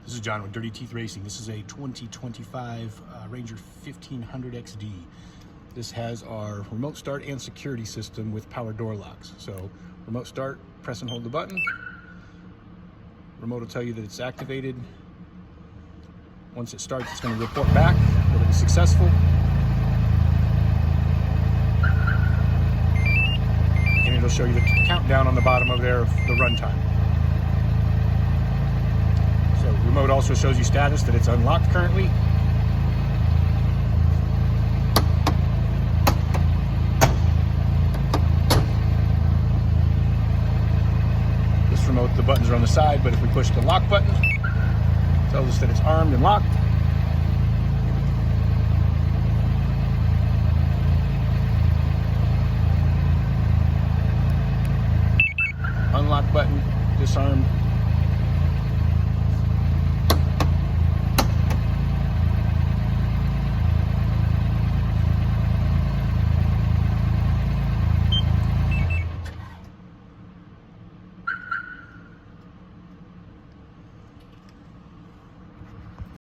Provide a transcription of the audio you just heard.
This is John with Dirty Teeth Racing. This is a 2025 Ranger 1500 XD. This has our remote start and security system with power door locks. So remote start, press and hold the button. Remote will tell you that it's activated. Once it starts, it's going to report back that it was successful. And it'll show you the countdown on the bottom of there of the runtime. So remote also shows you status that it's unlocked currently. This remote, the buttons are on the side, but if we push the lock button, it tells us that it's armed and locked. Unlock button, disarm.